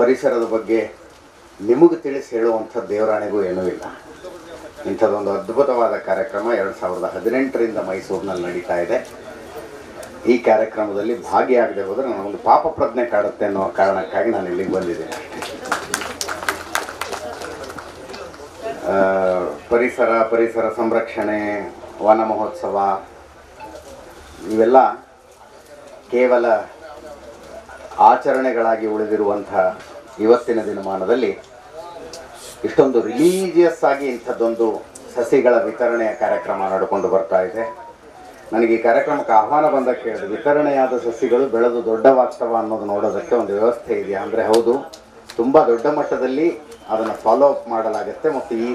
ಪರಿಸರದ ಬಗ್ಗೆ ನಿಮಗೆ ತಿಳಿಸಿ ಹೇಳುವಂಥ ದೇವರಾಣೆಗೂ ಏನೂ ಇಲ್ಲ. ಇಂಥದ್ದೊಂದು ಅದ್ಭುತವಾದ ಕಾರ್ಯಕ್ರಮ 2018ರಿಂದ ಮೈಸೂರಿನಲ್ಲಿ ನಡೀತಾ ಇದೆ. ಈ ಕಾರ್ಯಕ್ರಮದಲ್ಲಿ ಭಾಗಿಯಾಗದೆ ಹೋದರೆ ನನಗೊಂದು ಪಾಪ ಪ್ರಜ್ಞೆ ಕಾಡುತ್ತೆ ಅನ್ನೋ ಕಾರಣಕ್ಕಾಗಿ ನಾನು ಇಲ್ಲಿಗೆ ಬಂದಿದ್ದೇನೆ. ಪರಿಸರ ಸಂರಕ್ಷಣೆ, ವನ ಮಹೋತ್ಸವ ಇವೆಲ್ಲ ಕೇವಲ ಆಚರಣೆಗಳಾಗಿ ಉಳಿದಿರುವಂಥ ಇವತ್ತಿನ ದಿನಮಾನದಲ್ಲಿ ಇಷ್ಟೊಂದು ರಿಲೀಜಿಯಸ್ ಆಗಿ ಇಂಥದ್ದೊಂದು ಸಸಿಗಳ ವಿತರಣೆಯ ಕಾರ್ಯಕ್ರಮ ನಡ್ಕೊಂಡು ಬರ್ತಾ ಇದೆ. ನನಗೆ ಈ ಕಾರ್ಯಕ್ರಮಕ್ಕೆ ಆಹ್ವಾನ ಬಂದ ಕೇಳಿದೆ, ವಿತರಣೆಯಾದ ಸಸಿಗಳು ಬೆಳೆದು ದೊಡ್ಡವಾಗ್ತವ ಅನ್ನೋದು ನೋಡೋದಕ್ಕೆ ಒಂದು ವ್ಯವಸ್ಥೆ ಇದೆಯಾ ಅಂದರೆ ಹೌದು, ತುಂಬ ದೊಡ್ಡ ಮಟ್ಟದಲ್ಲಿ ಅದನ್ನು ಫಾಲೋ ಅಪ್ ಮಾಡಲಾಗುತ್ತೆ. ಮತ್ತು ಈ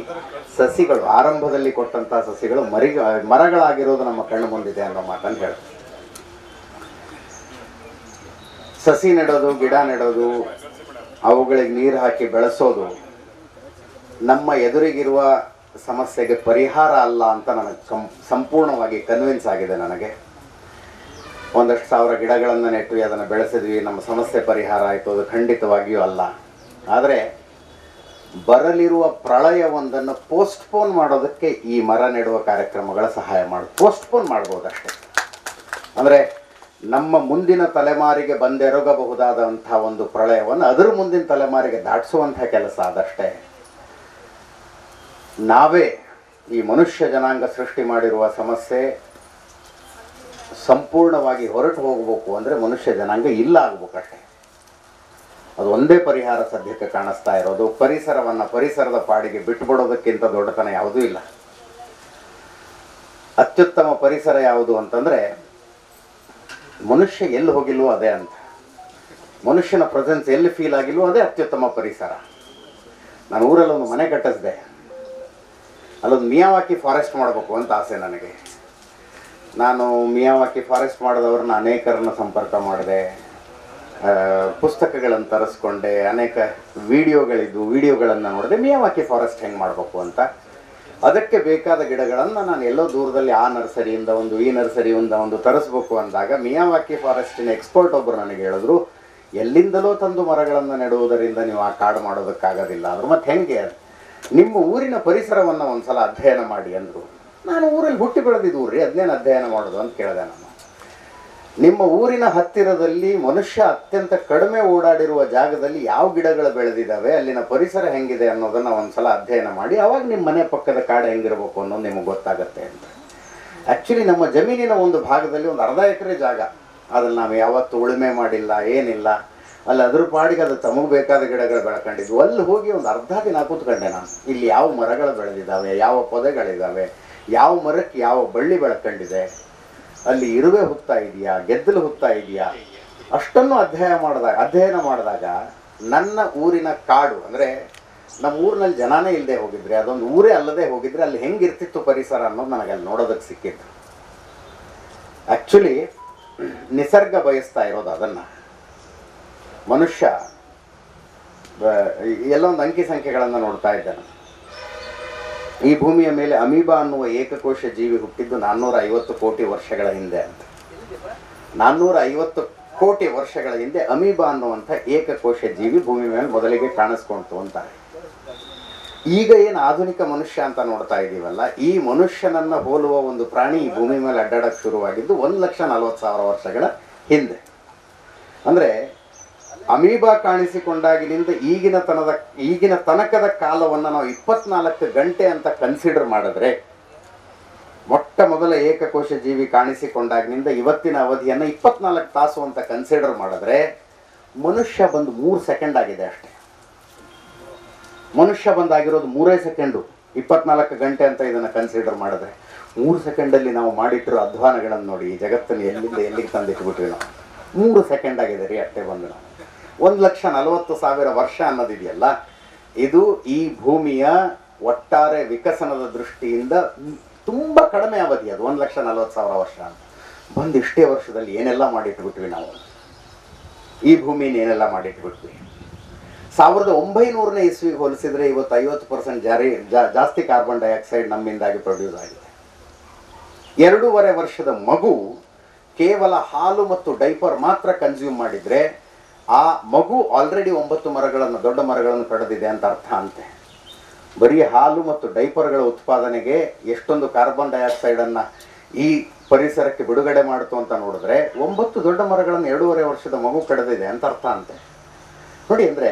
ಸಸಿಗಳು ಆರಂಭದಲ್ಲಿ ಕೊಟ್ಟಂಥ ಸಸಿಗಳು ಮರಗಳಾಗಿರೋದು ನಮ್ಮ ಕಣ್ಣು ಮುಂದಿದೆ ಅನ್ನೋ ಮಾತನ್ನು ಹೇಳ್ತಾರೆ. ಸಸಿ ನೆಡೋದು, ಗಿಡ ನೆಡೋದು, ಅವುಗಳಿಗೆ ನೀರು ಹಾಕಿ ಬೆಳೆಸೋದು ನಮ್ಮ ಎದುರಿಗಿರುವ ಸಮಸ್ಯೆಗೆ ಪರಿಹಾರ ಅಲ್ಲ ಅಂತ ನನಗೆ ಸಂಪೂರ್ಣವಾಗಿ ಕನ್ವಿನ್ಸ್ ಆಗಿದೆ. ನನಗೆ ಒಂದಷ್ಟು ಸಾವಿರ ಗಿಡಗಳನ್ನು ನೆಟ್ಟು ಅದನ್ನು ಬೆಳೆಸಿದ್ವಿ, ನಮ್ಮ ಸಮಸ್ಯೆ ಪರಿಹಾರ ಆಯಿತು, ಅದು ಖಂಡಿತವಾಗಿಯೂ ಅಲ್ಲ. ಆದರೆ ಬರಲಿರುವ ಪ್ರಳಯವೊಂದನ್ನು ಪೋಸ್ಟ್ಪೋನ್ ಮಾಡೋದಕ್ಕೆ ಈ ಮರ ನೆಡುವ ಕಾರ್ಯಕ್ರಮಗಳ ಸಹಾಯ ಪೋಸ್ಟ್ಪೋನ್ ಮಾಡ್ಬೋದಷ್ಟೇ. ಅಂದರೆ ನಮ್ಮ ಮುಂದಿನ ತಲೆಮಾರಿಗೆ ಬಂದೆರಗಬಹುದಾದಂಥ ಒಂದು ಪ್ರಳಯವನ್ನು ಅದರ ಮುಂದಿನ ತಲೆಮಾರಿಗೆ ದಾಟಿಸುವಂಥ ಕೆಲಸ ಆದಷ್ಟೇ. ನಾವೇ ಈ ಮನುಷ್ಯ ಜನಾಂಗ ಸೃಷ್ಟಿ ಮಾಡಿರುವ ಸಮಸ್ಯೆ ಸಂಪೂರ್ಣವಾಗಿ ಹೊರಟು ಹೋಗಬೇಕು ಅಂದರೆ ಮನುಷ್ಯ ಜನಾಂಗ ಇಲ್ಲ ಆಗಬೇಕಷ್ಟೆ. ಅದು ಒಂದೇ ಪರಿಹಾರ ಸದ್ಯಕ್ಕೆ ಕಾಣಿಸ್ತಾ ಇರೋದು. ಪರಿಸರದ ಪಾಡಿಗೆ ಬಿಟ್ಟುಬಿಡೋದಕ್ಕಿಂತ ದೊಡ್ಡತನ ಯಾವುದೂ ಇಲ್ಲ. ಅತ್ಯುತ್ತಮ ಪರಿಸರ ಯಾವುದು ಅಂತಂದರೆ ಮನುಷ್ಯ ಎಲ್ಲಿ ಹೋಗಿಲ್ವೋ ಅದೇ ಅಂತ, ಮನುಷ್ಯನ ಪ್ರೆಸೆನ್ಸ್ ಎಲ್ಲಿ ಫೀಲ್ ಆಗಿಲ್ವೋ ಅದೇ ಅತ್ಯುತ್ತಮ ಪರಿಸರ. ನಾನು ಊರಲ್ಲಿ ಒಂದು ಮನೆ ಕಟ್ಟಿಸಿದೆ, ಅಲ್ಲೊಂದು ಮಿಯಾವಾಕಿ ಫಾರೆಸ್ಟ್ ಮಾಡಬೇಕು ಅಂತ ಆಸೆ ನನಗೆ. ನಾನು ಮಿಯಾವಾಕಿ ಫಾರೆಸ್ಟ್ ಮಾಡಿದವ್ರನ್ನ ಅನೇಕರನ್ನ ಸಂಪರ್ಕ ಮಾಡಿದೆ, ಪುಸ್ತಕಗಳನ್ನು ತರಿಸ್ಕೊಂಡೆ, ಅನೇಕ ವಿಡಿಯೋಗಳನ್ನು ನೋಡಿದೆ ಮಿಯಾವಾಕಿ ಫಾರೆಸ್ಟ್ ಹೆಂಗೆ ಮಾಡಬೇಕು ಅಂತ. ಅದಕ್ಕೆ ಬೇಕಾದ ಗಿಡಗಳನ್ನು ನಾನು ಎಲ್ಲೋ ದೂರದಲ್ಲಿ ಆ ನರ್ಸರಿಯಿಂದ ಒಂದು ಈ ನರ್ಸರಿಯಿಂದ ಒಂದು ತರಿಸ್ಬೇಕು ಅಂದಾಗ ಮಿಯಾವಾಕಿ ಫಾರೆಸ್ಟಿನ ಎಕ್ಸ್ಪರ್ಟ್ ಒಬ್ಬರು ನನಗೆ ಹೇಳಿದ್ರು, ಎಲ್ಲಿಂದಲೋ ತಂದು ಮರಗಳನ್ನು ನೆಡುವುದರಿಂದ ನೀವು ಆ ಕಾಡು ಮಾಡೋದಕ್ಕಾಗೋದಿಲ್ಲ ಅಂದರು. ಮತ್ತು ಹೆಂಗೆ, ನಿಮ್ಮ ಊರಿನ ಪರಿಸರವನ್ನು ಒಂದು ಸಲ ಅಧ್ಯಯನ ಮಾಡಿ ಅಂದರು. ನಾನು ಊರಲ್ಲಿ ಹುಟ್ಟಿ ಬೆಳೆದಿದ್ದು ಊರಿ, ಅದನ್ನೇನು ಅಧ್ಯಯನ ಮಾಡೋದು ಅಂತ ಕೇಳಿದೆ ನಾನು. ನಿಮ್ಮ ಊರಿನ ಹತ್ತಿರದಲ್ಲಿ ಮನುಷ್ಯ ಅತ್ಯಂತ ಕಡಿಮೆ ಓಡಾಡಿರುವ ಜಾಗದಲ್ಲಿ ಯಾವ ಗಿಡಗಳು ಬೆಳೆದಿದ್ದಾವೆ, ಅಲ್ಲಿನ ಪರಿಸರ ಹೆಂಗಿದೆ ಅನ್ನೋದನ್ನು ಒಂದು ಸಲ ಅಧ್ಯಯನ ಮಾಡಿ, ಆವಾಗ ನಿಮ್ಮ ಮನೆ ಪಕ್ಕದ ಕಾಡು ಹೆಂಗಿರಬೇಕು ಅನ್ನೋದು ನಿಮಗೆ ಗೊತ್ತಾಗುತ್ತೆ ಅಂತ. ಆ್ಯಕ್ಚುಲಿ ನಮ್ಮ ಜಮೀನಿನ ಒಂದು ಭಾಗದಲ್ಲಿ ಒಂದು ಅರ್ಧ ಎಕರೆ ಜಾಗ, ಅದನ್ನು ನಾವು ಯಾವತ್ತೂ ಉಳುಮೆ ಮಾಡಿಲ್ಲ, ಏನಿಲ್ಲ. ಅಲ್ಲಿ ಅದ್ರ ಪಾಡಿಗೆ ಅದು ತಮಗೆ ಬೇಕಾದ ಗಿಡಗಳು ಬೆಳ್ಕೊಂಡಿದ್ವು. ಅಲ್ಲಿ ಹೋಗಿ ಒಂದು ಅರ್ಧ ದಿನ ಕೂತ್ಕೊಂಡೆ ನಾನು. ಇಲ್ಲಿ ಯಾವ ಮರಗಳು ಬೆಳೆದಿದ್ದಾವೆ, ಯಾವ ಪೊದೆಗಳಿದ್ದಾವೆ, ಯಾವ ಮರಕ್ಕೆ ಯಾವ ಬಳ್ಳಿ ಬೆಳ್ಕೊಂಡಿದೆ, ಅಲ್ಲಿ ಇರುವೆ ಹುತ್ತಾ ಇದೆಯಾ, ಗೆದ್ದಲು ಹುತ್ತಾ ಇದೆಯಾ, ಅಷ್ಟನ್ನು ಅಧ್ಯಯನ ಮಾಡಿದಾಗ ನನ್ನ ಊರಿನ ಕಾಡು ಅಂದರೆ ನಮ್ಮ ಊರಿನಲ್ಲಿ ಜನನೇ ಇಲ್ಲದೆ ಹೋಗಿದ್ರೆ, ಅದೊಂದು ಊರೇ ಅಲ್ಲದೆ ಹೋಗಿದ್ರೆ ಅಲ್ಲಿ ಹೆಂಗಿರ್ತಿತ್ತು ಪರಿಸರ ಅನ್ನೋದು ನನಗೆ ಅಲ್ಲಿ ನೋಡೋದಕ್ಕೆ ಸಿಕ್ಕಿತ್ತು. ಆ್ಯಕ್ಚುಲಿ ನಿಸರ್ಗ ಬಯಸ್ತಾ ಇರೋದು ಅದನ್ನು. ಮನುಷ್ಯ ಎಲ್ಲೊಂದು ಅಂಕಿ ಸಂಖ್ಯೆಗಳನ್ನು ನೋಡ್ತಾ ಇದ್ದಾನೆ. ಈ ಭೂಮಿಯ ಮೇಲೆ ಅಮೀಬಾ ಅನ್ನುವ ಏಕಕೋಶ ಜೀವಿ ಹುಟ್ಟಿದ್ದು 450 ಕೋಟಿ ವರ್ಷಗಳ ಹಿಂದೆ ಅಂತ. 450 ಕೋಟಿ ವರ್ಷಗಳ ಹಿಂದೆ ಅಮೀಬಾ ಅನ್ನುವಂಥ ಏಕಕೋಶ ಜೀವಿ ಭೂಮಿ ಮೇಲೆ ಮೊದಲಿಗೆ ಕಾಣಿಸ್ಕೊಳ್ತು ಅಂತಾರೆ. ಈಗ ಏನು ಆಧುನಿಕ ಮನುಷ್ಯ ಅಂತ ನೋಡ್ತಾ ಇದ್ದೀವಲ್ಲ, ಈ ಮನುಷ್ಯನನ್ನು ಹೋಲುವ ಒಂದು ಪ್ರಾಣಿ ಈ ಭೂಮಿ ಮೇಲೆ ಅಡ್ಡಾಡಕ್ಕೆ ಶುರುವಾಗಿದ್ದು 1,40,000 ವರ್ಷಗಳ ಹಿಂದೆ. ಅಂದರೆ ಅಮೀಬಾ ಕಾಣಿಸಿಕೊಂಡಾಗಿನಿಂದ ಈಗಿನ ತನಕದ ಕಾಲವನ್ನು ನಾವು 24 ಗಂಟೆ ಅಂತ ಕನ್ಸಿಡರ್ ಮಾಡಿದ್ರೆ, ಮೊಟ್ಟ ಮೊದಲ ಏಕಕೋಶ ಜೀವಿ ಕಾಣಿಸಿಕೊಂಡಾಗಿನಿಂದ ಇವತ್ತಿನ ಅವಧಿಯನ್ನು 24 ತಾಸು ಅಂತ ಕನ್ಸಿಡರ್ ಮಾಡಿದ್ರೆ, ಮನುಷ್ಯ ಬಂದು 3 ಸೆಕೆಂಡ್ ಆಗಿದೆ ಅಷ್ಟೇ. ಮನುಷ್ಯ ಬಂದಾಗಿರೋದು 3 ಸೆಕೆಂಡು. 24 ಗಂಟೆ ಅಂತ ಇದನ್ನು ಕನ್ಸಿಡರ್ ಮಾಡಿದ್ರೆ 3 ಸೆಕೆಂಡಲ್ಲಿ ನಾವು ಮಾಡಿಟ್ಟಿರೋ ಅಧ್ವಾನಗಳನ್ನು ನೋಡಿ, ಈ ಜಗತ್ತನ್ನು ಎಲ್ಲಿಗೆ ತಂದಿಟ್ಬಿಟ್ವಿ ನಾವು. 3 ಸೆಕೆಂಡ್ ಆಗಿದೆ ರೀ ಅಷ್ಟೇ ಬಂದು ನಾವು. 1,40,000 ವರ್ಷ ಅನ್ನೋದಿದೆಯಲ್ಲ, ಇದು ಈ ಭೂಮಿಯ ಒಟ್ಟಾರೆ ವಿಕಸನದ ದೃಷ್ಟಿಯಿಂದ ತುಂಬ ಕಡಿಮೆ ಅವಧಿ. ಅದು 1,40,000 ವರ್ಷ ಅಂತ ಬಂದು ಇಷ್ಟೇ ವರ್ಷದಲ್ಲಿ ಏನೆಲ್ಲ ಮಾಡಿಟ್ಬಿಟ್ವಿ ನಾವು. ಈ ಭೂಮಿನ ಏನೆಲ್ಲ ಮಾಡಿಟ್ಬಿಟ್ವಿ. 1900ನೇ ಇಸ್ವಿಗೆ ಹೋಲಿಸಿದರೆ ಇವತ್ತು 50% ಜಾಸ್ತಿ ಕಾರ್ಬನ್ ಡೈಆಕ್ಸೈಡ್ ನಮ್ಮಿಂದಾಗಿ ಪ್ರೊಡ್ಯೂಸ್ ಆಗಿದೆ. 2.5 ವರ್ಷದ ಮಗು ಕೇವಲ ಹಾಲು ಮತ್ತು ಡೈಪರ್ ಮಾತ್ರ ಕನ್ಸ್ಯೂಮ್ ಮಾಡಿದರೆ ಆ ಮಗು ಆಲ್ರೆಡಿ 9 ಮರಗಳನ್ನು, ದೊಡ್ಡ ಮರಗಳನ್ನು ಕಡಿದಿದೆ ಅಂತ ಅರ್ಥ ಅಂತೆ. ಬರೀ ಹಾಲು ಮತ್ತು ಡೈಪರ್ಗಳ ಉತ್ಪಾದನೆಗೆ ಎಷ್ಟೊಂದು ಕಾರ್ಬನ್ ಡೈಆಕ್ಸೈಡನ್ನು ಈ ಪರಿಸರಕ್ಕೆ ಬಿಡುಗಡೆ ಮಾಡಿತು ಅಂತ ನೋಡಿದ್ರೆ 9 ದೊಡ್ಡ ಮರಗಳನ್ನು 2.5 ವರ್ಷದ ಮಗು ಕಡಿದಿದೆ ಅಂತ ಅರ್ಥ ಅಂತೆ. ನೋಡಿ, ಅಂದರೆ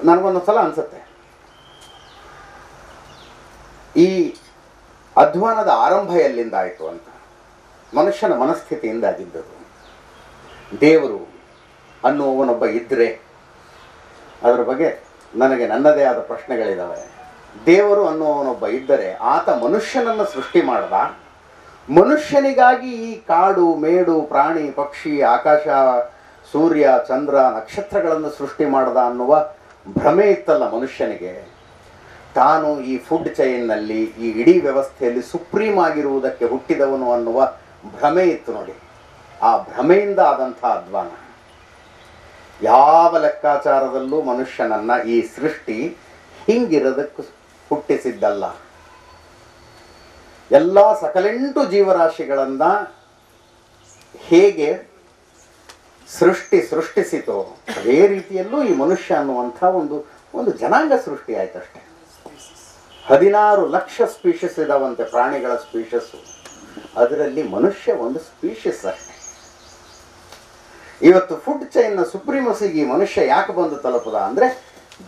ನನಗೊಂದು ಸಲ ಅನಿಸುತ್ತೆ, ಈ ಅಧ್ವಾನದ ಆರಂಭ ಎಲ್ಲಿಂದ ಆಯಿತು ಅಂತ. ಮನುಷ್ಯನ ಮನಸ್ಥಿತಿಯಿಂದ ಆಗಿದ್ದದು. ದೇವರು ಅನ್ನುವನೊಬ್ಬ ಇದ್ದರೆ, ಅದರ ಬಗ್ಗೆ ನನಗೆ ನನ್ನದೇ ಆದ ಪ್ರಶ್ನೆಗಳಿದ್ದಾವೆ. ದೇವರು ಅನ್ನುವನೊಬ್ಬ ಇದ್ದರೆ ಆತ ಮನುಷ್ಯನನ್ನು ಸೃಷ್ಟಿ ಮಾಡ್ದ, ಮನುಷ್ಯನಿಗಾಗಿ ಈ ಕಾಡು ಮೇಡು ಪ್ರಾಣಿ ಪಕ್ಷಿ ಆಕಾಶ ಸೂರ್ಯ ಚಂದ್ರ ನಕ್ಷತ್ರಗಳನ್ನು ಸೃಷ್ಟಿ ಮಾಡ್ದ ಅನ್ನುವ ಭ್ರಮೆ ಇತ್ತಲ್ಲ ಮನುಷ್ಯನಿಗೆ. ತಾನು ಈ ಫುಡ್ ಚೈನ್ನಲ್ಲಿ, ಈ ಇಡೀ ವ್ಯವಸ್ಥೆಯಲ್ಲಿ ಸುಪ್ರೀಂ ಆಗಿರುವುದಕ್ಕೆ ಹುಟ್ಟಿದವನು ಅನ್ನುವ ಭ್ರಮೆ ಇತ್ತು ನೋಡಿ. ಆ ಭ್ರಮೆಯಿಂದ ಆದಂಥ ಅಧ್ವಾನ. ಯಾವ ಲೆಕ್ಕಾಚಾರದಲ್ಲೂ ಮನುಷ್ಯನನ್ನು ಈ ಸೃಷ್ಟಿ ಹಿಂಗಿರೋದಕ್ಕೆ ಹುಟ್ಟಿಸಿದ್ದಲ್ಲ. ಎಲ್ಲ ಸಕಲೆಂಟು ಜೀವರಾಶಿಗಳನ್ನು ಹೇಗೆ ಸೃಷ್ಟಿಸಿತೋ ಅದೇ ರೀತಿಯಲ್ಲೂ ಈ ಮನುಷ್ಯ ಅನ್ನುವಂಥ ಒಂದು ಜನಾಂಗ ಸೃಷ್ಟಿ ಆಯ್ತಷ್ಟೆ. 16 ಲಕ್ಷ ಸ್ಪೀಷಸ್ ಇದಾವಂತೆ, ಪ್ರಾಣಿಗಳ ಸ್ಪೀಷಸ್ಸು. ಅದರಲ್ಲಿ ಮನುಷ್ಯ ಒಂದು ಸ್ಪೀಷಸ್ ಅಷ್ಟೆ. ಇವತ್ತು ಫುಡ್ ಚೈನ್ನ ಸುಪ್ರೀಮಸಿಗೆ ಮನುಷ್ಯ ಯಾಕೆ ಬಂದು ತಲುಪದ ಅಂದರೆ,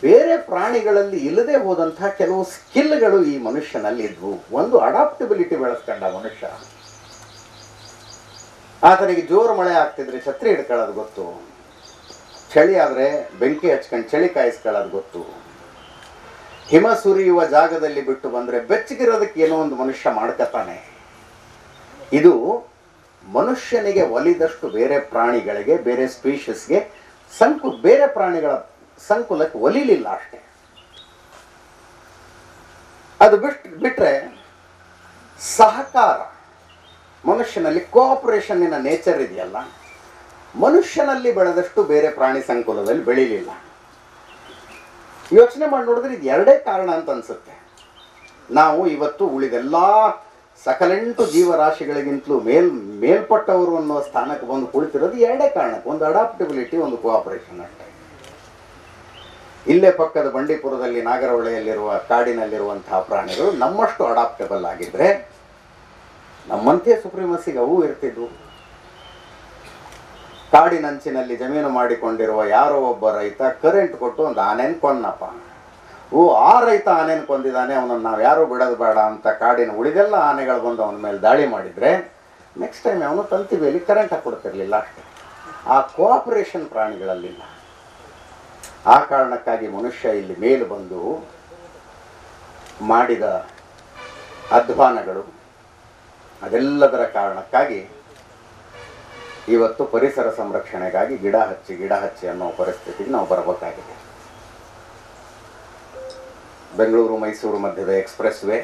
ಬೇರೆ ಪ್ರಾಣಿಗಳಲ್ಲಿ ಇಲ್ಲದೆ ಹೋದಂತಹ ಕೆಲವು ಸ್ಕಿಲ್ಗಳು ಈ ಮನುಷ್ಯನಲ್ಲಿ ಇದ್ವು. ಒಂದು ಅಡಾಪ್ಟಬಿಲಿಟಿ ಬೆಳೆಸ್ಕೊಂಡ ಮನುಷ್ಯ. ಆತನಿಗೆ ಜೋರು ಮಳೆ ಆಗ್ತಿದ್ರೆ ಛತ್ರಿ ಹಿಡ್ಕೊಳ್ಳೋದು ಗೊತ್ತು, ಚಳಿ ಆದರೆ ಬೆಂಕಿ ಹಚ್ಕೊಂಡು ಚಳಿ ಕಾಯಿಸ್ಕೊಳ್ಳೋದು ಗೊತ್ತು, ಹಿಮ ಸುರಿಯುವ ಜಾಗದಲ್ಲಿ ಬಿಟ್ಟು ಬಂದರೆ ಬೆಚ್ಚಗಿರೋದಕ್ಕೆ ಏನೋ ಒಂದು ಮನುಷ್ಯ ಮಾಡ್ಕತಾನೆ. ಇದು ಮನುಷ್ಯನಿಗೆ ಒಲಿದಷ್ಟು ಬೇರೆ ಪ್ರಾಣಿಗಳಿಗೆ, ಬೇರೆ ಸ್ಪೀಷಸ್ಗೆ ಬೇರೆ ಪ್ರಾಣಿಗಳ ಸಂಕುಲಕ್ಕೆ ಒಲಿಲಿಲ್ಲ ಅಷ್ಟೆ. ಅದು ಬಿಟ್ಟರೆ ಸಹಕಾರ, ಮನುಷ್ಯನಲ್ಲಿ ಕೋಆಪರೇಷನ್ನಿನ ನೇಚರ್ ಇದೆಯಲ್ಲ, ಮನುಷ್ಯನಲ್ಲಿ ಬೆಳೆದಷ್ಟು ಬೇರೆ ಪ್ರಾಣಿ ಸಂಕುಲದಲ್ಲಿ ಬೆಳೀಲಿಲ್ಲ. ಯೋಚನೆ ಮಾಡಿ ನೋಡಿದ್ರೆ ಇದು ಎರಡೇ ಕಾರಣ ಅಂತ ಅನ್ಸುತ್ತೆ. ನಾವು ಇವತ್ತು ಉಳಿದೆಲ್ಲ ಸಕಲೆಂಟು ಜೀವರಾಶಿಗಳಿಗಿಂತಲೂ ಮೇಲ್ಪಟ್ಟವರು ಅನ್ನೋ ಸ್ಥಾನಕ್ಕೆ ಬಂದು ಕುಳಿತಿರೋದು ಎರಡೇ ಕಾರಣಕ್ಕೆ. ಒಂದು ಅಡಾಪ್ಟಬಿಲಿಟಿ, ಒಂದು ಕೋಆಪರೇಷನ್ ಅಷ್ಟೇ. ಇಲ್ಲೇ ಪಕ್ಕದ ಬಂಡೀಪುರದಲ್ಲಿ ನಾಗರಹೊಳೆಯಲ್ಲಿರುವ ಕಾಡಿನಲ್ಲಿರುವಂತಹ ಪ್ರಾಣಿಗಳು ನಮ್ಮಷ್ಟು ಅಡಾಪ್ಟಬಲ್ ಆಗಿದ್ರೆ ನಮ್ಮಂತೆ ಸುಪ್ರೀಮಸಿಗೆ ಅವು ಇರ್ತಿದ್ವು. ಕಾಡಿನಂಚಿನಲ್ಲಿ ಜಮೀನು ಮಾಡಿಕೊಂಡಿರುವ ಯಾರೋ ಒಬ್ಬ ರೈತ ಕರೆಂಟ್ ಕೊಟ್ಟು ಒಂದು ಆನೆನ ಕೊಂದನಪ್ಪ. ಆ ರೈತ ಆನೆನ ಕೊಂದಿದ್ದಾನೆ, ಅವನನ್ನು ನಾವು ಯಾರೂ ಬಿಡೋದು ಬೇಡ ಅಂತ ಕಾಡಿನ ಉಳಿದೆಲ್ಲ ಆನೆಗಳು ಬಂದು ಅವನ ಮೇಲೆ ದಾಳಿ ಮಾಡಿದರೆ ನೆಕ್ಸ್ಟ್ ಟೈಮ್ ಅವನು ತಂತಿ ಬೇಲಿ ಕರೆಂಟ್ ಹಾಕ್ಕೊಡ್ತಿರ್ಲಿಲ್ಲ ಅಷ್ಟೇ. ಆ ಕೋಆಪರೇಷನ್ ಪ್ರಾಣಿಗಳಲ್ಲಿಲ್ಲ. ಆ ಕಾರಣಕ್ಕಾಗಿ ಮನುಷ್ಯ ಇಲ್ಲಿ ಮೇಲೆ ಬಂದು ಮಾಡಿದ ಅಧ್ವಾನಗಳು, ಅದೆಲ್ಲದರ ಕಾರಣಕ್ಕಾಗಿ ಇವತ್ತು ಪರಿಸರ ಸಂರಕ್ಷಣೆಗಾಗಿ ಗಿಡ ಹಚ್ಚಿ ಅನ್ನೋ ಪರಿಸ್ಥಿತಿಗೆ ನಾವು ಬರಬೇಕಾಗಿದೆ. ಬೆಂಗಳೂರು ಮೈಸೂರು ಮಧ್ಯದ ಎಕ್ಸ್ಪ್ರೆಸ್ ವೇ,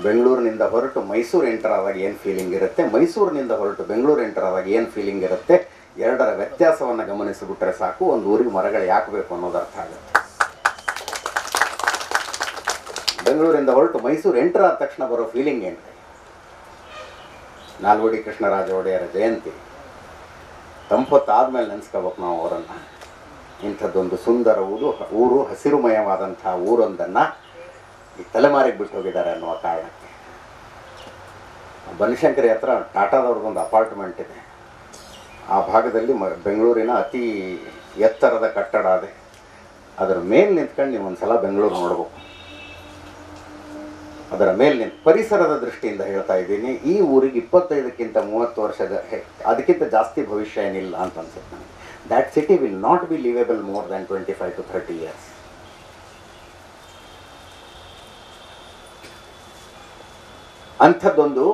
ಬೆಂಗಳೂರಿನಿಂದ ಹೊರಟು ಮೈಸೂರು ಎಂಟರ್ ಆದಾಗ ಏನು ಫೀಲಿಂಗ್ ಇರುತ್ತೆ, ಮೈಸೂರಿನಿಂದ ಹೊರಟು ಬೆಂಗಳೂರು ಎಂಟರ್ ಆದಾಗ ಏನು ಫೀಲಿಂಗ್ ಇರುತ್ತೆ, ಎರಡರ ವ್ಯತ್ಯಾಸವನ್ನು ಗಮನಿಸಿಬಿಟ್ರೆ ಸಾಕು ಒಂದು ಊರಿಗೆ ಮರಗಳು ಯಾಕೆ ಬೇಕು ಅನ್ನೋದು ಅರ್ಥ ಆಗುತ್ತೆ. ಬೆಂಗಳೂರಿಂದ ಹೊರಟು ಮೈಸೂರು ಎಂಟರ್ ಆದ ತಕ್ಷಣ ಬರೋ ಫೀಲಿಂಗ್ ಏನು? ನಾಲ್ವಡಿ ಕೃಷ್ಣರಾಜ ಒಡೆಯರ ಜಯಂತಿ ತಂಪೊತ್ತಾದ್ಮೇಲೆ ನೆನೆಸ್ಕೋಬೇಕು ನಾವು ಅವರನ್ನು. ಇಂಥದ್ದೊಂದು ಸುಂದರ ಊರು ಹಸಿರುಮಯವಾದಂಥ ಊರೊಂದನ್ನು ಈ ತಲೆಮಾರಿಗೆ ಬಿಟ್ಟು ಹೋಗಿದ್ದಾರೆ ಅನ್ನುವ ಕಾರಣಕ್ಕೆ. ಬನಶಂಕರಿ ಹತ್ರ ಟಾಟಾದವ್ರದ್ದೊಂದು ಅಪಾರ್ಟ್ಮೆಂಟ್ ಇದೆ. ಆ ಭಾಗದಲ್ಲಿ ಬೆಂಗಳೂರಿನ ಅತಿ ಎತ್ತರದ ಕಟ್ಟಡ ಅದೇ. ಅದರ ಮೇಲೆ ನಿಂತ್ಕೊಂಡು ನೀವು ಒಂದು ಸಲ ಬೆಂಗಳೂರು ನೋಡ್ಬೇಕು. ಅದರ ಮೇಲೆ ನಿಂತು ಪರಿಸರದ ದೃಷ್ಟಿಯಿಂದ ಹೇಳ್ತಾ ಇದ್ದೀನಿ. ಈ ಊರಿಗೆ 25ಕ್ಕಿಂತ 30 ವರ್ಷದ ಅದಕ್ಕಿಂತ ಜಾಸ್ತಿ ಭವಿಷ್ಯ ಏನಿಲ್ಲ ಅಂತ ಅನ್ಸುತ್ತೆ ನನಗೆ. That city will not be liveable more than 25 to 30 years. ಅಂಥದ್ದೊಂದು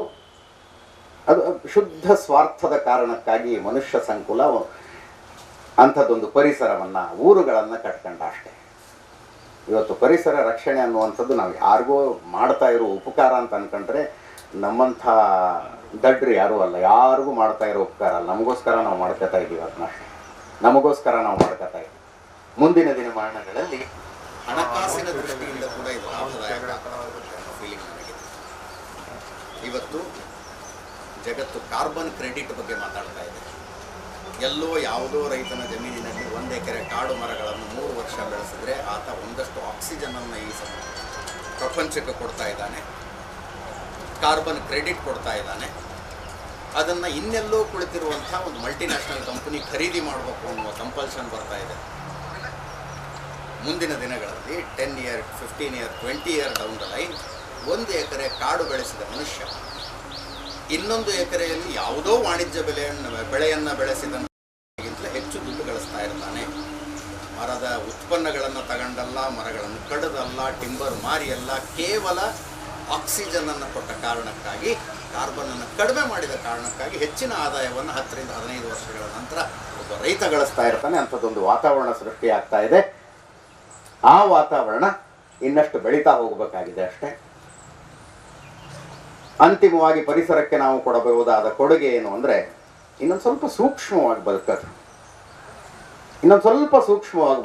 ಅದು ಶುದ್ಧ ಸ್ವಾರ್ಥದ ಕಾರಣಕ್ಕಾಗಿ ಮನುಷ್ಯ ಸಂಕುಲ ಅಂಥದ್ದೊಂದು ಪರಿಸರವನ್ನು, ಊರುಗಳನ್ನು ಕಟ್ಕೊಂಡ ಅಷ್ಟೇ. ಇವತ್ತು ಪರಿಸರ ರಕ್ಷಣೆ ಅನ್ನುವಂಥದ್ದು ನಾವು ಯಾರಿಗೋ ಮಾಡ್ತಾ ಇರೋ ಉಪಕಾರ ಅಂತ ಅಂದ್ಕೊಂಡ್ರೆ ನಮ್ಮಂಥ ದಡ್ರು ಯಾರೂ ಅಲ್ಲ. ಯಾರಿಗೂ ಮಾಡ್ತಾ ಇರೋ ಉಪಕಾರ ಅಲ್ಲ, ನಮಗೋಸ್ಕರ ನಾವು ಮಾಡ್ಕೋತಾ ಇದ್ದೀವಿ. ಅದನ್ನ ಅಷ್ಟೇ ನಮಗೋಸ್ಕರ ನಾವು ಮಾಡ್ಕೋತಾ ಇದ್ದೀವಿ. ಮುಂದಿನ ದಿನಮಾನಗಳಲ್ಲಿ ಹಣಕಾಸಿನ ದೃಷ್ಟಿಯಿಂದ ಕೂಡ ಇದು ಲಾಭದಾಯಕ ಫೀಲಿಂಗ್ ನನಗಿದೆ. ಇವತ್ತು ಜಗತ್ತು ಕಾರ್ಬನ್ ಕ್ರೆಡಿಟ್ ಬಗ್ಗೆ ಮಾತಾಡ್ತಾ ಇದೆ. ಎಲ್ಲೋ ಯಾವುದೋ ರೈತನ ಜಮೀನಿನಲ್ಲಿ 1 ಎಕರೆ ಕಾಡು ಮರಗಳನ್ನು 3 ವರ್ಷ ಬೆಳೆಸಿದ್ರೆ ಆತ ಒಂದಷ್ಟು ಆಕ್ಸಿಜನನ್ನು ಈ ಪ್ರಪಂಚಕ್ಕೆ ಕೊಡ್ತಾ ಇದ್ದಾನೆ, ಕಾರ್ಬನ್ ಕ್ರೆಡಿಟ್ ಕೊಡ್ತಾ ಇದ್ದಾನೆ. ಅದನ್ನು ಇನ್ನೆಲ್ಲೋ ಕುಳಿತಿರುವಂಥ ಒಂದು ಮಲ್ಟಿನ್ಯಾಷನಲ್ ಕಂಪನಿ ಖರೀದಿ ಮಾಡಬೇಕು ಅನ್ನುವ ಕಂಪಲ್ಷನ್ ಬರ್ತಾ ಇದೆ. ಮುಂದಿನ ದಿನಗಳಲ್ಲಿ 10 year, 15 year, 20 year down the line 1 ಎಕರೆ ಕಾಡು ಬೆಳೆಸಿದ ಮನುಷ್ಯ ಇನ್ನೊಂದು ಎಕರೆಯಲ್ಲಿ ಯಾವುದೋ ವಾಣಿಜ್ಯ ಬೆಳೆಯನ್ನು ಬೆಳೆಸಿದಂತಗಿಂತಲೇ ಹೆಚ್ಚು ದುಡ್ಡು ಗಳಿಸ್ತಾ ಇರ್ತಾನೆ. ಮರದ ಉತ್ಪನ್ನಗಳನ್ನು ತಗೊಂಡಲ್ಲ, ಮರಗಳನ್ನು ಕಡದಲ್ಲ, ಟಿಂಬರ್ ಮಾರಿಯಲ್ಲ, ಕೇವಲ ಆಕ್ಸಿಜನನ್ನು ಕೊಟ್ಟ ಕಾರಣಕ್ಕಾಗಿ, ಕಾರ್ಬನನ್ನು ಕಡಿಮೆ ಮಾಡಿದ ಕಾರಣಕ್ಕಾಗಿ ಹೆಚ್ಚಿನ ಆದಾಯವನ್ನು 10 ರಿಂದ 15 ವರ್ಷಗಳ ನಂತರ ಒಬ್ಬ ರೈತ ಗಳಿಸ್ತಾ ಇರ್ತಾನೆ. ಅಂಥದ್ದೊಂದು ವಾತಾವರಣ ಸೃಷ್ಟಿಯಾಗ್ತಾ ಇದೆ. ಆ ವಾತಾವರಣ ಇನ್ನಷ್ಟು ಬೆಳೀತಾ ಹೋಗಬೇಕಾಗಿದೆ ಅಷ್ಟೇ. ಅಂತಿಮವಾಗಿ ಪರಿಸರಕ್ಕೆ ನಾವು ಕೊಡಬಹುದಾದ ಕೊಡುಗೆ ಏನು ಅಂದರೆ, ಇನ್ನೊಂದು ಸ್ವಲ್ಪ ಸೂಕ್ಷ್ಮವಾಗಿ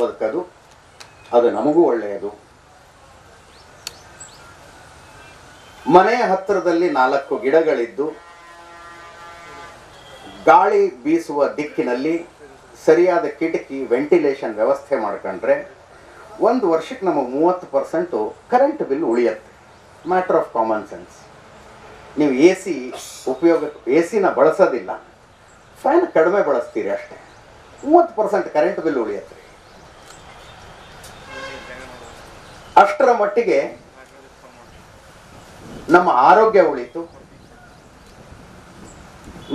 ಬದುಕೋದು, ಅದು ನಮಗೂ ಒಳ್ಳೆಯದು. ಮನೆಯ ಹತ್ತಿರದಲ್ಲಿ 4 ಗಿಡಗಳಿದ್ದು ಗಾಳಿ ಬೀಸುವ ದಿಕ್ಕಿನಲ್ಲಿ ಸರಿಯಾದ ಕಿಟಕಿ ವೆಂಟಿಲೇಷನ್ ವ್ಯವಸ್ಥೆ ಮಾಡ್ಕೊಂಡ್ರೆ 1 ವರ್ಷಕ್ಕೆ ನಮಗೆ 30% ಕರೆಂಟ್ ಬಿಲ್ ಉಳಿಯುತ್ತೆ. Matter of common sense. ನೀವು ಎ ಸಿನ ಬಳಸೋದಿಲ್ಲ, ಫ್ಯಾನ್ ಕಡಿಮೆ ಬಳಸ್ತೀರಿ ಅಷ್ಟೇ, 30% ಕರೆಂಟ್ ಬಿಲ್ ಉಳಿಯುತ್ತೆ. ಅಷ್ಟರ ಮಟ್ಟಿಗೆ ನಮ್ಮ ಆರೋಗ್ಯ ಉಳಿತು.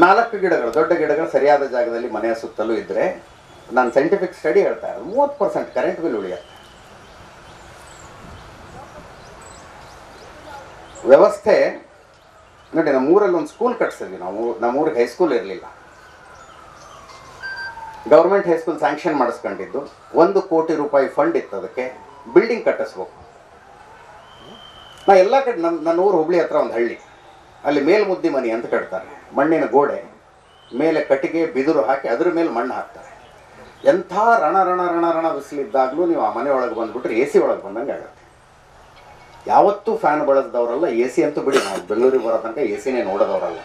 4 ಗಿಡಗಳು, ದೊಡ್ಡ ಗಿಡಗಳು ಸರಿಯಾದ ಜಾಗದಲ್ಲಿ ಮನೆಯ ಸುತ್ತಲೂ ಇದ್ದರೆ, ನಾನು ಸೈಂಟಿಫಿಕ್ ಸ್ಟಡಿ ಹೇಳ್ತಾ ಇರೋದು, 30% ಕರೆಂಟ್ ಬಿಲ್ ಉಳಿಯುತ್ತೆ. ವ್ಯವಸ್ಥೆ ನೋಡಿ, ನಮ್ಮೂರಲ್ಲಿ ಒಂದು ಸ್ಕೂಲ್ ಕಟ್ಸಿದ್ವಿ ನಾವು. ನಮ್ಮೂರಿಗೆ ಹೈಸ್ಕೂಲ್ ಇರಲಿಲ್ಲ. ಗೌರ್ಮೆಂಟ್ ಹೈಸ್ಕೂಲ್ ಸ್ಯಾಂಕ್ಷನ್ ಮಾಡಿಸ್ಕೊಂಡಿದ್ದು, 1 ಕೋಟಿ ರೂಪಾಯಿ ಫಂಡ್ ಇತ್ತು. ಅದಕ್ಕೆ ಬಿಲ್ಡಿಂಗ್ ಕಟ್ಟಿಸ್ಬೇಕು. ನಾ ಎಲ್ಲ ಕಡೆ, ನನ್ನ ಊರು ಹುಬ್ಳಿ ಹತ್ರ ಒಂದು ಹಳ್ಳಿ, ಅಲ್ಲಿ ಮೇಲ್ಮುದ್ದಿ ಮನೆ ಅಂತ ಕಟ್ತಾರೆ. ಮಣ್ಣಿನ ಗೋಡೆ ಮೇಲೆ ಕಟ್ಟಿಗೆ ಬಿದಿರು ಹಾಕಿ ಅದ್ರ ಮೇಲೆ ಮಣ್ಣು ಹಾಕ್ತಾರೆ. ಎಂಥ ರಣ ಬಿಸಿಲಿದ್ದಾಗಲೂ ನೀವು ಆ ಮನೆ ಒಳಗೆ ಬಂದುಬಿಟ್ರೆ ಎ ಸಿ ಒಳಗೆ ಬಂದಂಗೆ ಆಗುತ್ತೆ. ಯಾವತ್ತೂ ಫ್ಯಾನ್ ಬಳಸಿದವರಲ್ಲ, ಎ ಸಿ ಅಂತೂ ಬಿಡಿ, ನಾವು ಬೆಂಗಳೂರಿಗೆ ಬರೋ ತನಕ ಎ ಸಿನೇ ನೋಡೋದವರಲ್ಲ.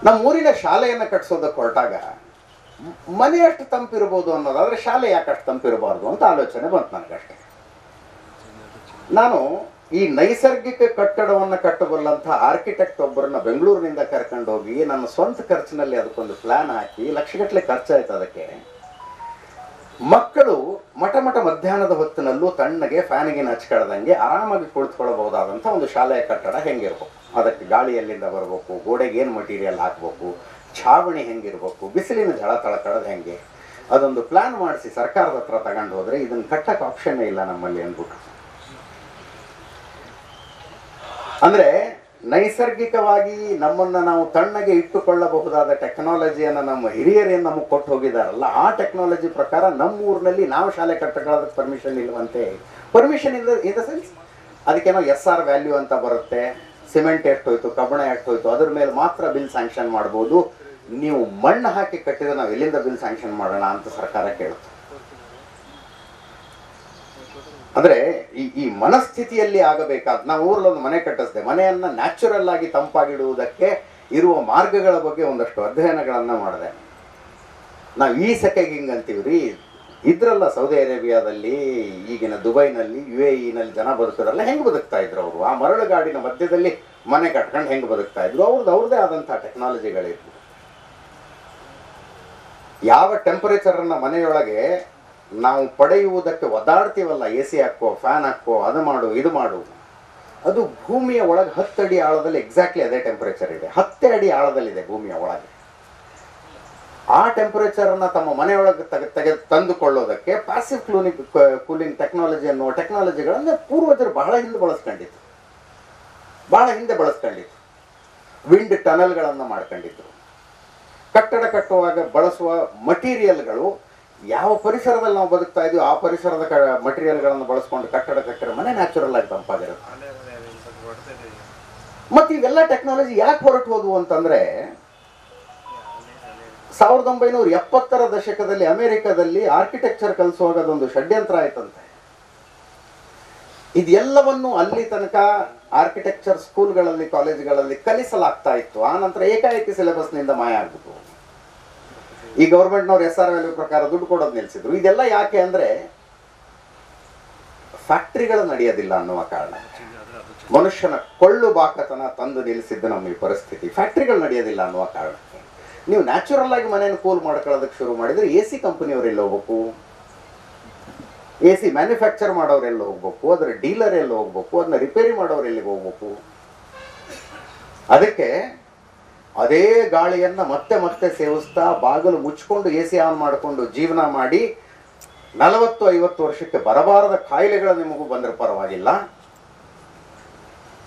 ನಮ್ಮ ಊರಿನ ಶಾಲೆಯನ್ನು ಕಟ್ಸೋದಕ್ಕೆ ಹೊರಟಾಗ ಮನೆ ಅಷ್ಟು ತಂಪಿರ್ಬೋದು ಅನ್ನೋದಾದರೆ ಶಾಲೆ ಯಾಕಷ್ಟು ತಂಪಿರಬಾರ್ದು ಅಂತ ಆಲೋಚನೆ ಬಂತು ನನಗಷ್ಟೇ. ನಾನು ಈ ನೈಸರ್ಗಿಕ ಕಟ್ಟಡವನ್ನು ಕಟ್ಟಬಲ್ಲಂಥ ಆರ್ಕಿಟೆಕ್ಟ್ ಒಬ್ಬರನ್ನ ಬೆಂಗಳೂರಿನಿಂದ ಕರ್ಕೊಂಡು ಹೋಗಿ ನನ್ನ ಸ್ವಂತ ಖರ್ಚಿನಲ್ಲಿ ಅದಕ್ಕೊಂದು ಪ್ಲ್ಯಾನ್ ಹಾಕಿ ಲಕ್ಷಗಟ್ಟಲೆ ಖರ್ಚಾಯ್ತು. ಅದಕ್ಕೆ ಮಕ್ಕಳು ಮಠ ಮಧ್ಯಾಹ್ನದ ಹೊತ್ತಿನಲ್ಲೂ ತಣ್ಣಗೆ ಫ್ಯಾನಿಗೆ ಹಚ್ಕಳ್ದಂಗೆ ಆರಾಮಾಗಿ ಕುಳಿತುಕೊಳ್ಳಬಹುದಾದಂಥ ಒಂದು ಶಾಲೆಯ ಕಟ್ಟಡ ಹೆಂಗಿರ್ಬೇಕು, ಅದಕ್ಕೆ ಗಾಳಿ ಎಲ್ಲಿಂದ ಬರಬೇಕು, ಗೋಡೆಗೆ ಏನು ಮಟೀರಿಯಲ್ ಹಾಕಬೇಕು, ಛಾವಣಿ ಹೆಂಗಿರ್ಬೇಕು, ಬಿಸಿಲಿನ ಝಳ ತಳ್ಕೊಳ್ಳೋದು ಹೆಂಗೆ, ಅದೊಂದು ಪ್ಲ್ಯಾನ್ ಮಾಡಿಸಿ ಸರ್ಕಾರದ ಹತ್ರ ತಗೊಂಡು ಹೋದರೆ ಇದನ್ನು ಕಟ್ಟಕ್ಕೆ ಆಪ್ಷನ್ನೇ ಇಲ್ಲ ನಮ್ಮಲ್ಲಿ ಅಂದ್ಬಿಟ್ಟು. ಅಂದರೆ ನೈಸರ್ಗಿಕವಾಗಿ ನಮ್ಮನ್ನು ನಾವು ತಣ್ಣಗೆ ಇಟ್ಟುಕೊಳ್ಳಬಹುದಾದ ಟೆಕ್ನಾಲಜಿಯನ್ನು ನಮ್ಮ ಹಿರಿಯರೇನು ನಮಗೆ ಕೊಟ್ಟು ಹೋಗಿದಾರಲ್ಲ, ಆ ಟೆಕ್ನಾಲಜಿ ಪ್ರಕಾರ ನಮ್ಮ ಊರಿನಲ್ಲಿ ನಾವು ಶಾಲೆ ಕಟ್ಟಕೊಳ್ಳೋದಕ್ಕೆ ಪರ್ಮಿಷನ್ ಇಲ್ಲವಂತೆ. ಪರ್ಮಿಷನ್ ಇನ್ ದ ಸೆನ್ಸ್ ಅದಕ್ಕೇನೋ SR ವ್ಯಾಲ್ಯೂ ಅಂತ ಬರುತ್ತೆ, ಸಿಮೆಂಟ್ ಎಷ್ಟು ಹೋಯ್ತು, ಕಬ್ಬಣ ಎಷ್ಟು ಹೋಯ್ತು, ಅದ್ರ ಮೇಲೆ ಮಾತ್ರ ಬಿಲ್ ಸ್ಯಾಂಕ್ಷನ್ ಮಾಡ್ಬೋದು. ನೀವು ಮಣ್ಣು ಹಾಕಿ ಕಟ್ಟಿದ್ರೆ ನಾವು ಎಲ್ಲಿಂದ ಬಿಲ್ ಸ್ಯಾಂಕ್ಷನ್ ಮಾಡೋಣ ಅಂತ ಸರ್ಕಾರ ಕೇಳುತ್ತೆ. ಅಂದರೆ ಈ ಮನಸ್ಥಿತಿಯಲ್ಲಿ ಆಗಬೇಕಾದ, ನಾವು ಊರಲ್ಲೊಂದು ಮನೆ ಕಟ್ಟಿಸಿದೆ, ಮನೆಯನ್ನು ನ್ಯಾಚುರಲ್ ಆಗಿ ತಂಪಾಗಿಡುವುದಕ್ಕೆ ಇರುವ ಮಾರ್ಗಗಳ ಬಗ್ಗೆ ಒಂದಷ್ಟು ಅಧ್ಯಯನಗಳನ್ನು ಮಾಡಿದೆ. ನಾವು ಈ ಸೆಕೆಗೆ ಹಿಂಗೆ ಅಂತೀವಿ ರೀ, ಇದ್ರಲ್ಲ ಸೌದಿ ಅರೇಬಿಯಾದಲ್ಲಿ, ಈಗಿನ ದುಬೈನಲ್ಲಿ, UAE ಜನ ಬದುಕೋರಲ್ಲ, ಹೆಂಗೆ ಬದುಕ್ತಾ ಇದ್ರು ಅವರು? ಆ ಮರಳುಗಾಡಿನ ಮಧ್ಯದಲ್ಲಿ ಮನೆ ಕಟ್ಕೊಂಡು ಹೆಂಗೆ ಬದುಕ್ತಾ ಇದ್ರು? ಅವ್ರದ್ದೇ ಆದಂಥ ಟೆಕ್ನಾಲಜಿಗಳಿದ್ವು. ಯಾವ ಟೆಂಪರೇಚರನ್ನು ಮನೆಯೊಳಗೆ ನಾವು ಪಡೆಯುವುದಕ್ಕೆ ಒದಾಡ್ತೀವಲ್ಲ, ಎ ಸಿ ಹಾಕೋ, ಫ್ಯಾನ್ ಹಾಕೋ, ಅದು ಮಾಡು ಇದು ಮಾಡು, ಅದು ಭೂಮಿಯ ಒಳಗೆ 10 ಅಡಿ ಆಳದಲ್ಲಿ ಎಕ್ಸಾಕ್ಟ್ಲಿ ಅದೇ ಟೆಂಪರೇಚರ್ ಇದೆ. 10 ಅಡಿ ಆಳದಲ್ಲಿದೆ ಭೂಮಿಯ ಒಳಗೆ. ಆ ಟೆಂಪರೇಚರನ್ನು ತಮ್ಮ ಮನೆಯೊಳಗೆ ತಂದುಕೊಳ್ಳೋದಕ್ಕೆ ಪ್ಯಾಸಿವ್ ಕೂಲಿಂಗ್ ಟೆಕ್ನಾಲಜಿ ಅನ್ನುವ ಟೆಕ್ನಾಲಜಿಗಳನ್ನು ಪೂರ್ವಜರು ಬಹಳ ಹಿಂದೆ ಬಳಸ್ಕೊಂಡಿದ್ರು. ವಿಂಡ್ ಟನಲ್ಗಳನ್ನು ಮಾಡ್ಕೊಂಡಿದ್ರು. ಕಟ್ಟಡ ಕಟ್ಟುವಾಗ ಬಳಸುವ ಮಟೀರಿಯಲ್ಗಳು ಯಾವ ಪರಿಸರದಲ್ಲಿ ನಾವು ಬದುಕ್ತಾ ಇದೀವಿ ಆ ಪರಿಸರದ ಮಟೀರಿಯಲ್ಗಳನ್ನು ಬಳಸ್ಕೊಂಡು ಕಟ್ಟಡ ಕಟ್ಟರೆ ಮನೆ ನ್ಯಾಚುರಲ್ ಆಗಿ ತಂಪಾಗಿರುತ್ತೆ. ಮತ್ತು ಇವೆಲ್ಲ ಟೆಕ್ನಾಲಜಿ ಯಾಕೆ ಹೊರಟು ಹೋದವು ಅಂತಂದರೆ, 1970ರ ದಶಕದಲ್ಲಿ ಅಮೆರಿಕದಲ್ಲಿ ಆರ್ಕಿಟೆಕ್ಚರ್ ಕಲಿಸುವಾಗ ಅದೊಂದು ಷಡ್ಯಂತ್ರ ಆಯ್ತಂತೆ. ಇದೆಲ್ಲವನ್ನು ಅಲ್ಲಿ ತನಕ ಆರ್ಕಿಟೆಕ್ಚರ್ ಸ್ಕೂಲ್ಗಳಲ್ಲಿ, ಕಾಲೇಜ್ಗಳಲ್ಲಿ ಕಲಿಸಲಾಗ್ತಾ ಇತ್ತು. ಆ ನಂತರ ಏಕಾಏಕಿ ಸಿಲೆಬಸ್ನಿಂದ ಮಾಯ ಆಗ್ಬಿಟ್ಟು ಈ ಗೌರ್ಮೆಂಟ್ನವ್ರು SR ವ್ಯಾಲ್ಯೂ ಪ್ರಕಾರ ದುಡ್ಡು ಕೊಡೋದು ನಿಲ್ಲಿಸಿದ್ರು. ಇದೆಲ್ಲ ಯಾಕೆ ಅಂದರೆ ಫ್ಯಾಕ್ಟ್ರಿಗಳು ನಡೆಯೋದಿಲ್ಲ ಅನ್ನುವ ಕಾರಣ. ಮನುಷ್ಯನ ಕೊಳ್ಳು ಬಾಕತನ ತಂದು ನಿಲ್ಲಿಸಿದ್ದು ನಮ್ಮ ಈ ಪರಿಸ್ಥಿತಿ. ಫ್ಯಾಕ್ಟ್ರಿಗಳು ನಡೆಯೋದಿಲ್ಲ ಅನ್ನುವ ಕಾರಣಕ್ಕೆ ನೀವು ನ್ಯಾಚುರಲ್ ಆಗಿ ಮನೆಯನ್ನು ಕೂಲ್ ಮಾಡ್ಕೊಳ್ಳೋದಕ್ಕೆ ಶುರು ಮಾಡಿದರೆ AC ಕಂಪನಿಯವರೆಲ್ಲ ಹೋಗ್ಬೇಕು, AC ಮ್ಯಾನುಫ್ಯಾಕ್ಚರ್ ಮಾಡೋರೆಲ್ಲ ಹೋಗ್ಬೇಕು, ಅದರ ಡೀಲರ್ ಎಲ್ಲ ಹೋಗ್ಬೇಕು, ಅದನ್ನ ರಿಪೇರಿ ಮಾಡೋರು ಎಲ್ಲಿಗೆ ಹೋಗ್ಬೇಕು? ಅದಕ್ಕೆ ಅದೇ ಗಾಳಿಯನ್ನು ಮತ್ತೆ ಮತ್ತೆ ಸೇವಿಸ್ತಾ ಬಾಗಿಲು ಮುಚ್ಕೊಂಡು AC ಆನ್ ಮಾಡಿಕೊಂಡು ಜೀವನ ಮಾಡಿ 40-50 ವರ್ಷಕ್ಕೆ ಬರಬಾರದ ಕಾಯಿಲೆಗಳು ನಿಮಗೂ ಬಂದರೆ ಪರವಾಗಿಲ್ಲ,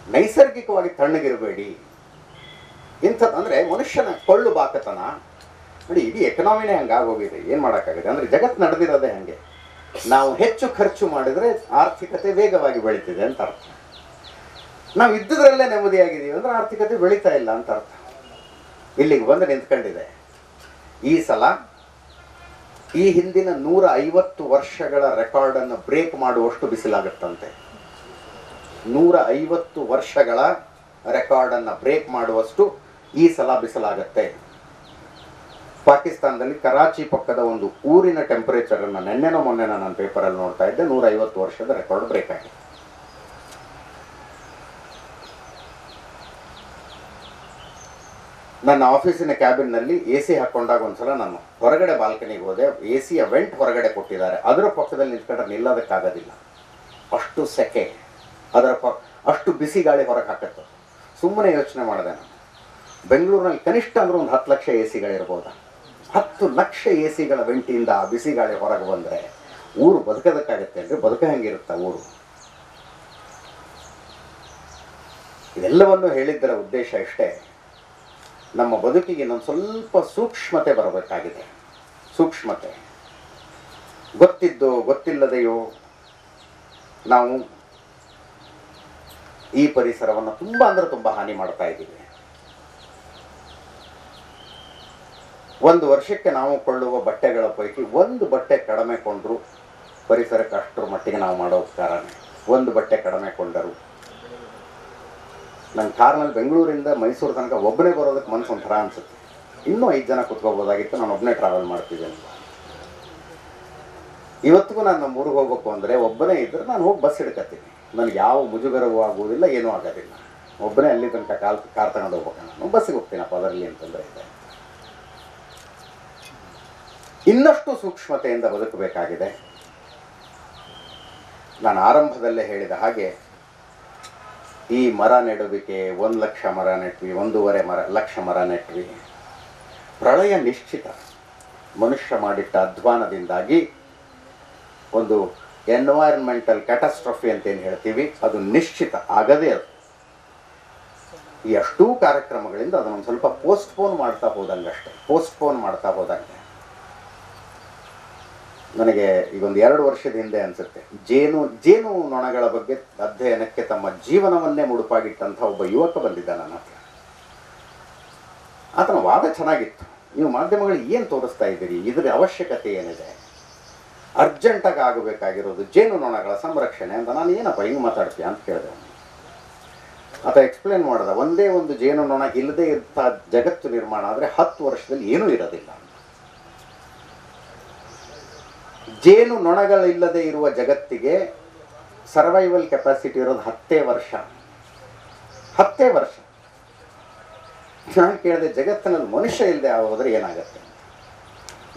ನೈಸರ್ಗಿಕವಾಗಿ ತಣ್ಣಗಿರಬೇಡಿ. ಇಂಥದ್ದು ಅಂದರೆ ಮನುಷ್ಯನ ಕೊಳ್ಳು ಬಾಕತನ ನೋಡಿ. ಇಡೀ ಎಕನಾಮಿನೇ ಹಂಗಾಗೋಗಿದೆ. ಏನು ಮಾಡೋಕ್ಕಾಗಿದೆ ಅಂದರೆ ಜಗತ್ತು ನಡೆದಿರೋದೇ ಹಾಗೆ. ನಾವು ಹೆಚ್ಚು ಖರ್ಚು ಮಾಡಿದರೆ ಆರ್ಥಿಕತೆ ವೇಗವಾಗಿ ಬೆಳೀತಿದೆ ಅಂತ ಅರ್ಥ. ನಾವು ಇದ್ದುದರಲ್ಲೇ ನೆಮ್ಮದಿಯಾಗಿದ್ದೀವಿ ಅಂದರೆ ಆರ್ಥಿಕತೆ ಬೆಳೀತಾ ಇಲ್ಲ ಅಂತ ಅರ್ಥ. ಇಲ್ಲಿಗೆ ಬಂದು ನಿಂತ್ಕೊಂಡಿದೆ. ಈ ಸಲ ಈ ಹಿಂದಿನ 150 ವರ್ಷಗಳ ರೆಕಾರ್ಡನ್ನು ಬ್ರೇಕ್ ಮಾಡುವಷ್ಟು ಬಿಸಿಲಾಗುತ್ತಂತೆ. 150 ವರ್ಷಗಳ ರೆಕಾರ್ಡನ್ನು ಬ್ರೇಕ್ ಮಾಡುವಷ್ಟು ಈ ಸಲ ಬಿಸಿಲಾಗತ್ತೆ. ಪಾಕಿಸ್ತಾನದಲ್ಲಿ ಕರಾಚಿ ಪಕ್ಕದ ಒಂದು ಊರಿನ ಟೆಂಪರೇಚರನ್ನು ಮೊನ್ನೆನೋ ನಾನು ಪೇಪರಲ್ಲಿ ನೋಡ್ತಾ ಇದ್ದೆ. 150 ವರ್ಷದ ರೆಕಾರ್ಡ್ ಬ್ರೇಕ್ ಆಗಿದೆ. ನನ್ನ ಆಫೀಸಿನ ಕ್ಯಾಬಿನ್ನಲ್ಲಿ AC ಹಾಕೊಂಡಾಗ ಒಂದ್ಸಲ ನಾನು ಹೊರಗಡೆ ಬಾಲ್ಕನಿಗೆ ಹೋದೆ. ACಯ ವೆಂಟ್ ಹೊರಗಡೆ ಕೊಟ್ಟಿದ್ದಾರೆ. ಅದರ ಪಕ್ಕದಲ್ಲಿ ನಿಂತ್ಕೊಂಡ್ರೆ ನಿಲ್ಲೋದಕ್ಕಾಗೋದಿಲ್ಲ, ಅಷ್ಟು ಸೆಕೆ, ಅಷ್ಟು ಬಿಸಿ ಗಾಳಿ ಹೊರಗೆ ಹಾಕತ್ತೆ. ಸುಮ್ಮನೆ ಯೋಚನೆ ಮಾಡಿದೆ ನಾನು, ಬೆಂಗಳೂರಿನಲ್ಲಿ ಕನಿಷ್ಠ ಅಂದ್ರೆ ಒಂದು 10 ಲಕ್ಷ AC ಗಳಿರ್ಬೋದಾ? 10 ಲಕ್ಷ AC ವೆಂಟಿಯಿಂದ ಆ ಬಿಸಿ ಗಾಳಿ ಹೊರಗೆ ಬಂದರೆ ಊರು ಬದುಕೋದಕ್ಕಾಗತ್ತೆ ಅಂದರೆ ಬದುಕ ಹೆಂಗಿರುತ್ತೆ ಊರು? ಇದೆಲ್ಲವನ್ನು ಹೇಳಿದ್ದರ ಉದ್ದೇಶ ಇಷ್ಟೇ, ನಮ್ಮ ಬದುಕಿಗೆ ಇನ್ನೊಂದು ಸ್ವಲ್ಪ ಸೂಕ್ಷ್ಮತೆ ಬರಬೇಕಾಗಿದೆ. ಸೂಕ್ಷ್ಮತೆ. ಗೊತ್ತಿದ್ದೋ ಗೊತ್ತಿಲ್ಲದೆಯೋ ನಾವು ಈ ಪರಿಸರವನ್ನು ತುಂಬ ಅಂದರೆ ತುಂಬ ಹಾನಿ ಮಾಡ್ತಾ ಇದ್ದೀವಿ. ಒಂದು ವರ್ಷಕ್ಕೆ ನಾವು ಕೊಳ್ಳುವ ಬಟ್ಟೆಗಳ ಪೈಕಿ ಒಂದು ಬಟ್ಟೆ ಕಡಿಮೆ ಕೊಂಡ್ರು ಪರಿಸರಕ್ಕೆ ಅಷ್ಟರ ಮಟ್ಟಿಗೆ ನಾವು ಮಾಡೋ ಉಪಕಾರನೇ. ಒಂದು ಬಟ್ಟೆ ಕಡಿಮೆ ಕೊಂಡರು. ನನ್ನ ಕಾರ್ನಲ್ಲಿ ಬೆಂಗಳೂರಿಂದ ಮೈಸೂರು ತನಕ ಒಬ್ಬನೇ ಬರೋದಕ್ಕೆ ಮನಸ್ಸು ಒಂಥರ ಅನಿಸುತ್ತೆ. ಇನ್ನೂ 5 ಜನ ಕುತ್ಕೋಬೋದಾಗಿತ್ತು, ನಾನು ಒಬ್ಬನೇ ಟ್ರಾವೆಲ್ ಮಾಡ್ತಿದ್ದೇನೆ. ಇವತ್ತಿಗೂ ನಾನು ನಮ್ಮ ಊರಿಗೆ ಹೋಗ್ಬೇಕು ಅಂದರೆ ಒಬ್ಬನೇ ಇದ್ದರೆ ನಾನು ಹೋಗಿ ಬಸ್ ಹಿಡ್ಕತ್ತೀನಿ. ನನಗೆ ಯಾವ ಮುಜುಗರವೂ ಆಗುವುದಿಲ್ಲ, ಏನೂ ಆಗೋದಿಲ್ಲ. ಒಬ್ಬನೇ ಅಲ್ಲಿ ತನಕ ಕಾರ್ ತಗೊಂಡು ಹೋಗ್ಬೇಕು. ನಾನು ಬಸ್ಸಿಗೆ ಹೋಗ್ತೀನಪ್ಪ, ಅದರಲ್ಲಿ ಅಂತಂದರೆ ಇದೆ. ಇನ್ನಷ್ಟು ಸೂಕ್ಷ್ಮತೆಯಿಂದ ಬದುಕಬೇಕಾಗಿದೆ. ನಾನು ಆರಂಭದಲ್ಲೇ ಹೇಳಿದ ಹಾಗೆ ಈ ಮರ ನೆಡುವಿಕೆ, 1 ಲಕ್ಷ ಮರ ನೆಟ್ವಿ, 1.5 ಲಕ್ಷ ಮರ ನೆಟ್ವಿ. ಪ್ರಳಯ ನಿಶ್ಚಿತ. ಮನುಷ್ಯ ಮಾಡಿಟ್ಟ ಅಧ್ವಾನದಿಂದಾಗಿ ಒಂದು ಎನ್ವೈರನ್ಮೆಂಟಲ್ ಕ್ಯಾಟಸ್ಟ್ರಫಿ ಅಂತೇನು ಹೇಳ್ತೀವಿ, ಅದು ನಿಶ್ಚಿತ ಆಗದೇ ಅದು. ಈ ಅಷ್ಟೂ ಕಾರ್ಯಕ್ರಮಗಳಿಂದ ಅದನ್ನೊಂದು ಸ್ವಲ್ಪ ಪೋಸ್ಟ್ಪೋನ್ ಮಾಡ್ತಾ ಹೋದಂಗಷ್ಟೇ, ಪೋಸ್ಟ್ಪೋನ್ ಮಾಡ್ತಾ ಹೋದಂಗೆ. ನನಗೆ ಈಗೊಂದು 2 ವರ್ಷದ ಹಿಂದೆ ಅನಿಸುತ್ತೆ, ಜೇನು ನೊಣಗಳ ಬಗ್ಗೆ ಅಧ್ಯಯನಕ್ಕೆ ತಮ್ಮ ಜೀವನವನ್ನೇ ಮುಡುಪಾಗಿಟ್ಟಂಥ ಒಬ್ಬ ಯುವಕ ಬಂದಿದ್ದ ನನ್ನ ಹತ್ರ. ಆತನ ವಾದ ಚೆನ್ನಾಗಿತ್ತು. ನೀವು ಮಾಧ್ಯಮಗಳಿಗೆ ಏನು ತೋರಿಸ್ತಾ ಇದ್ದೀರಿ, ಇದರ ಅವಶ್ಯಕತೆ ಏನಿದೆ, ಅರ್ಜೆಂಟಾಗಿ ಆಗಬೇಕಾಗಿರೋದು ಜೇನು ನೊಣಗಳ ಸಂರಕ್ಷಣೆ ಅಂತ. ನಾನು ಏನಪ್ಪ ಹಿಂಗೆ ಮಾತಾಡ್ತೀಯ ಅಂತ ಕೇಳಿದೆ. ಆತ ಎಕ್ಸ್ಪ್ಲೇನ್ ಮಾಡಿದ, ಒಂದೇ ಒಂದು ಜೇನು ನೊಣ ಇಲ್ಲದೆ ಇರ್ತ ಜಗತ್ತು ನಿರ್ಮಾಣ ಆದರೆ 10 ವರ್ಷದಲ್ಲಿ ಏನೂ ಇರೋದಿಲ್ಲ. ಜೇನು ನೊಣಗಳಿಲ್ಲದೆ ಇರುವ ಜಗತ್ತಿಗೆ ಸರ್ವೈವಲ್ ಕೆಪಾಸಿಟಿ ಇರೋದು 10 ವರ್ಷ. 10 ವರ್ಷ. ನಾನು ಕೇಳಿದೆ, ಜಗತ್ತಿನಲ್ಲಿ ಮನುಷ್ಯ ಇಲ್ಲದೆ ಹೋದರೆ ಏನಾಗುತ್ತೆ?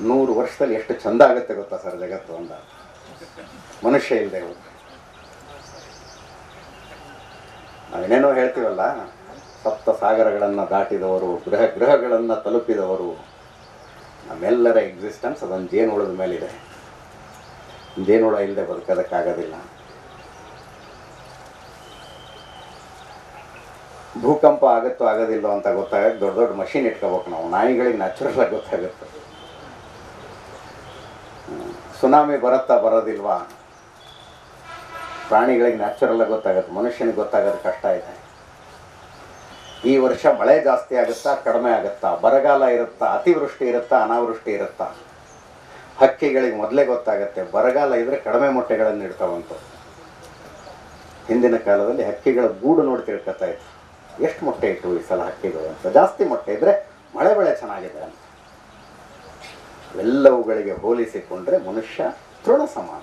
100 ವರ್ಷದಲ್ಲಿ ಎಷ್ಟು ಚಂದ ಆಗುತ್ತೆ ಗೊತ್ತಾ ಸರ್ ಜಗತ್ತು ಅಂದ. ಮನುಷ್ಯ ಇಲ್ಲದೆ ಹೋದ್ರೆ ನಾವೇನೇನೋ ಹೇಳ್ತೀವಲ್ಲ, ಸಪ್ತ ಸಾಗರಗಳನ್ನು ದಾಟಿದವರು, ಗ್ರಹಗಳನ್ನು ತಲುಪಿದವರು, ನಮ್ಮೆಲ್ಲರ ಎಕ್ಸಿಸ್ಟೆನ್ಸ್ ಅದೊಂದು ಜೇನುಹುಳದ ಮೇಲಿದೆ. ಜೇನುಹುಳ ಇಲ್ಲದೆ ಬದುಕೋದಕ್ಕಾಗೋದಿಲ್ಲ. ಭೂಕಂಪ ಆಗುತ್ತೋ ಆಗೋದಿಲ್ಲೋ ಅಂತ ಗೊತ್ತಾಗಕ್ಕೆ ದೊಡ್ಡ ದೊಡ್ಡ ಮಷಿನ್ ಇಟ್ಕೋಬೇಕು ನಾವು. ನಾಯಿಗಳಿಗೆ ನ್ಯಾಚುರಲ್ ಆಗಿ ಗೊತ್ತಾಗುತ್ತೆ. ಸುನಾಮಿ ಬರುತ್ತಾ ಬರೋದಿಲ್ವಾ, ಪ್ರಾಣಿಗಳಿಗೆ ನ್ಯಾಚುರಲ್ ಆಗಿ ಗೊತ್ತಾಗುತ್ತೆ. ಮನುಷ್ಯನಿಗೆ ಗೊತ್ತಾಗೋದು ಕಷ್ಟ ಇದೆ. ಈ ವರ್ಷ ಮಳೆ ಜಾಸ್ತಿ ಆಗುತ್ತಾ ಕಡಿಮೆ ಆಗುತ್ತಾ, ಬರಗಾಲ ಇರುತ್ತಾ, ಅತಿವೃಷ್ಟಿ ಇರುತ್ತಾ, ಅನಾವೃಷ್ಟಿ ಇರುತ್ತಾ, ಹಕ್ಕಿಗಳಿಗೆ ಮೊದಲೇ ಗೊತ್ತಾಗುತ್ತೆ. ಬರಗಾಲ ಇದ್ರೆ ಕಡಿಮೆ ಮೊಟ್ಟೆಗಳನ್ನು ಇಡ್ತಾವಂತ. ಹಿಂದಿನ ಕಾಲದಲ್ಲಿ ಹಕ್ಕಿಗಳ ಗೂಡು ನೋಡಿ ತಿಳ್ಕೊತಾ ಇತ್ತು, ಎಷ್ಟು ಮೊಟ್ಟೆ ಇಟ್ಟು ಈ ಸಲ ಹಕ್ಕಿಗಳು ಅಂತ. ಜಾಸ್ತಿ ಮೊಟ್ಟೆ ಇದ್ರೆ ಮಳೆ ಬೆಳೆ ಚೆನ್ನಾಗಿದೆ ಅಂತ. ಎಲ್ಲವುಗಳಿಗೆ ಹೋಲಿಸಿಕೊಂಡ್ರೆ ಮನುಷ್ಯ ತೃಣ ಸಮಾನ.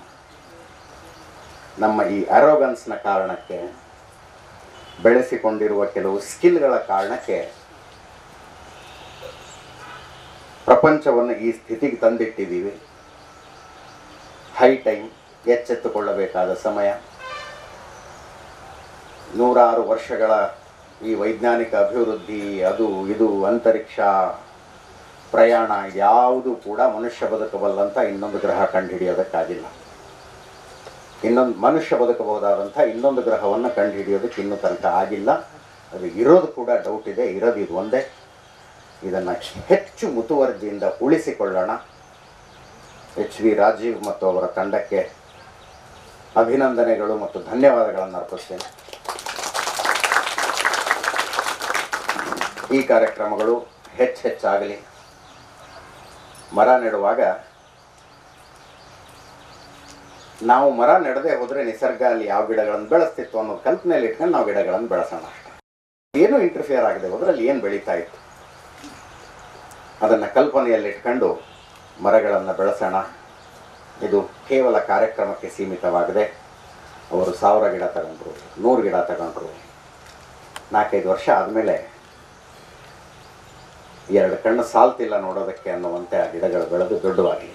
ನಮ್ಮ ಈ ಅರೋಗನ್ಸ್ನ ಕಾರಣಕ್ಕೆ, ಬೆಳೆಸಿಕೊಂಡಿರುವ ಕೆಲವು ಸ್ಕಿಲ್ಗಳ ಕಾರಣಕ್ಕೆ ಪ್ರಪಂಚವನ್ನು ಈ ಸ್ಥಿತಿಗೆ ತಂದಿಟ್ಟಿದ್ದೀವಿ. ಹೈ ಟೈಮ್, ಎಚ್ಚೆತ್ತುಕೊಳ್ಳಬೇಕಾದ ಸಮಯ. 106 ವರ್ಷಗಳ ಈ ವೈಜ್ಞಾನಿಕ ಅಭಿವೃದ್ಧಿ, ಅದು ಇದು ಅಂತರಿಕ್ಷ ಪ್ರಯಾಣ ಯಾವುದು ಕೂಡ ಮನುಷ್ಯ ಬದುಕಬಲ್ಲಂಥ ಇನ್ನೊಂದು ಗ್ರಹ ಕಂಡುಹಿಡಿಯೋದಕ್ಕಾಗಿಲ್ಲ. ಮನುಷ್ಯ ಬದುಕಬಹುದಾದಂಥ ಇನ್ನೊಂದು ಗ್ರಹವನ್ನು ಕಂಡುಹಿಡಿಯೋದಕ್ಕೆ ಇನ್ನೂ ತನಕ ಆಗಿಲ್ಲ. ಅದು ಇರೋದು ಕೂಡ ಡೌಟ್ ಇದೆ. ಇರೋದು ಇದು ಒಂದೇ. ಇದನ್ನು ಹೆಚ್ಚು ಮುತುವರ್ಜಿಯಿಂದ ಉಳಿಸಿಕೊಳ್ಳೋಣ. ಎಚ್.ವಿ. ರಾಜೀವ್ ಮತ್ತು ಅವರ ತಂಡಕ್ಕೆ ಅಭಿನಂದನೆಗಳು ಮತ್ತು ಧನ್ಯವಾದಗಳನ್ನು ಅರ್ಪಿಸ್ತೇನೆ. ಈ ಕಾರ್ಯಕ್ರಮಗಳು ಹೆಚ್ಚಾಗಲಿ. ಮರ ನೆಡುವಾಗ ನಾವು ಮರ ನೆಡದೆ ಹೋದರೆ ನಿಸರ್ಗ ಅಲ್ಲಿ ಯಾವ ಗಿಡಗಳನ್ನು ಬೆಳೆಸ್ತಿತ್ತು ಅನ್ನೋ ಕಲ್ಪನೆಯಲ್ಲಿ ಇಟ್ಕೊಂಡು ನಾವು ಗಿಡಗಳನ್ನು ಬೆಳೆಸೋಣ ಅಷ್ಟೇ. ಏನೂ ಇಂಟರ್ಫಿಯರ್ ಆಗದೆ ಹೋದ್ರೆ ಅಲ್ಲಿ ಏನು ಬೆಳೀತಾ ಇತ್ತು ಅದನ್ನು ಕಲ್ಪನೆಯಲ್ಲಿಟ್ಕೊಂಡು ಮರಗಳನ್ನು ಬೆಳೆಸೋಣ. ಇದು ಕೇವಲ ಕಾರ್ಯಕ್ರಮಕ್ಕೆ ಸೀಮಿತವಾಗದೆ ಅವರು 1000 ಗಿಡ ತಗೊಂಡ್ರು, 100 ಗಿಡ ತಗೊಂಡ್ರು. 4-5 ವರ್ಷ ಆದಮೇಲೆ 2 ಕಣ್ಣು ಸಾಲ್ತಿಲ್ಲ ನೋಡೋದಕ್ಕೆ ಅನ್ನುವಂತೆ ಆ ಗಿಡಗಳು ಬೆಳೆದು ದೊಡ್ಡವಾಗಲಿ.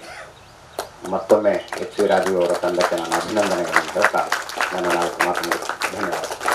ಮತ್ತೊಮ್ಮೆ ಎಚ್.ವಿ. ರಾಜೀವ್ ಅವರ ತಂಡಕ್ಕೆ ನಾನು ಅಭಿನಂದನೆಗಳನ್ನು ಹೇಳ್ತಾ ನನ್ನ 4 ಮಾತುಗಳು. ಧನ್ಯವಾದ.